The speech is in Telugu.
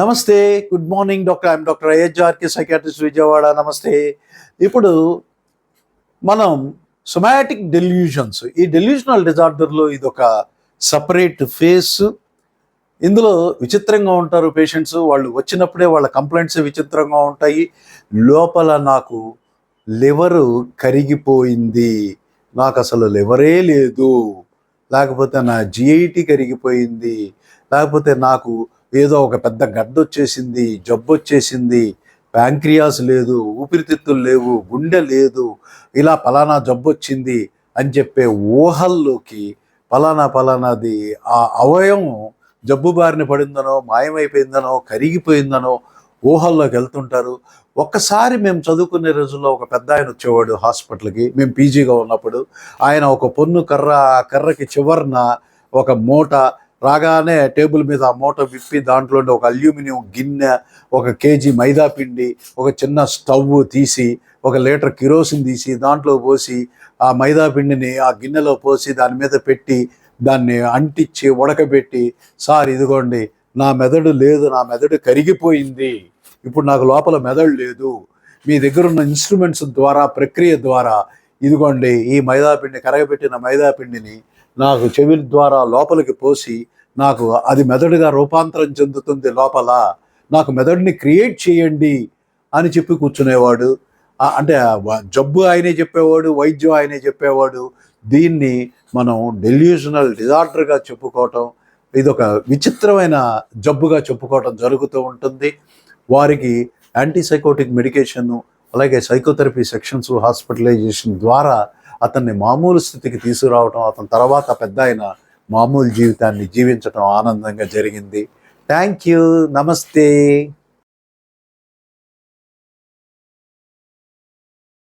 నమస్తే, good morning doctor. I'm doctor ఐహెచ్ఆర్కే సైకాట్రిస్ట్ విజయవాడ. నమస్తే. ఇప్పుడు మనం సొమాటిక్ డెల్యూషన్స్, ఈ డెల్యూషనల్ డిజార్డర్లో ఇదొక సపరేట్ ఫేస్. ఇందులో విచిత్రంగా ఉంటారు పేషెంట్స్. వాళ్ళు వచ్చినప్పుడే వాళ్ళ కంప్లైంట్స్ విచిత్రంగా ఉంటాయి. లోపల నాకు లివరు కరిగిపోయింది, నాకు అసలు లివరే లేదు, లేకపోతే నా జిఐటి కరిగిపోయింది, లేకపోతే నాకు ఏదో ఒక పెద్ద గడ్డ వచ్చేసింది, జబ్బు వచ్చేసింది, ప్యాంక్రియాస్ లేదు, ఊపిరితిత్తులు లేవు, గుండె లేదు, ఇలా పలానా జబ్బు వచ్చింది అని చెప్పే ఊహల్లోకి పలానాది ఆ అవయవం జబ్బు బారిన పడిందనో, మాయమైపోయిందనో, కరిగిపోయిందనో ఊహల్లోకి వెళ్తుంటారు. ఒక్కసారి మేము చదువుకునే రోజుల్లో ఒక పెద్ద ఆయన వచ్చేవాడు హాస్పిటల్కి, మేము పీజీగా ఉన్నప్పుడు. ఆయన ఒక పొన్ను కర్ర, ఆ కర్రకి చివరన ఒక మూట రాగానే టేబుల్ మీద ఆ మూట విప్పి దాంట్లో ఒక అల్యూమినియం గిన్నె, ఒక కేజీ మైదా పిండి, ఒక చిన్న స్టవ్ తీసి, ఒక లీటర్ కిరోసిన్ తీసి దాంట్లో పోసి ఆ మైదా పిండిని ఆ గిన్నెలో పోసి దాని మీద పెట్టి దాన్ని అంటించి ఉడకబెట్టి, సార్ ఇదిగోండి నా మెదడు లేదు, నా మెదడు కరిగిపోయింది, ఇప్పుడు నాకు లోపల మెదడు లేదు, మీ దగ్గర ఉన్న ఇన్స్ట్రుమెంట్స్ ద్వారా, ప్రక్రియ ద్వారా ఇదిగోండి ఈ మైదాపిండి, కరగబెట్టిన మైదాపిండిని నాకు చెవి ద్వారా లోపలికి పోసి నాకు అది మెదడుగా రూపాంతరం చెందుతుంది లోపల, నాకు మెదడుని క్రియేట్ చేయండి అని చెప్పి కూర్చునేవాడు. అంటే జబ్బు ఆయనే చెప్పేవాడు, వైద్యం ఆయనే చెప్పేవాడు. దీన్ని మనం డెల్యూషనల్ డిజార్డర్గా చెప్పుకోవటం, ఇదొక విచిత్రమైన జబ్బుగా చెప్పుకోవటం జరుగుతూ ఉంటుంది. వారికి యాంటీసైకోటిక్ మెడికేషను, అలాగే సైకోథెరపీ సెక్షన్స్, హాస్పిటలైజేషన్ ద్వారా అతన్ని మామూలు స్థితికి తీసుకురావటం, అతని తర్వాత పెద్ద ఆయన మామూలు జీవితాన్ని జీవించటం ఆనందంగా జరిగింది. Thank you. నమస్తే.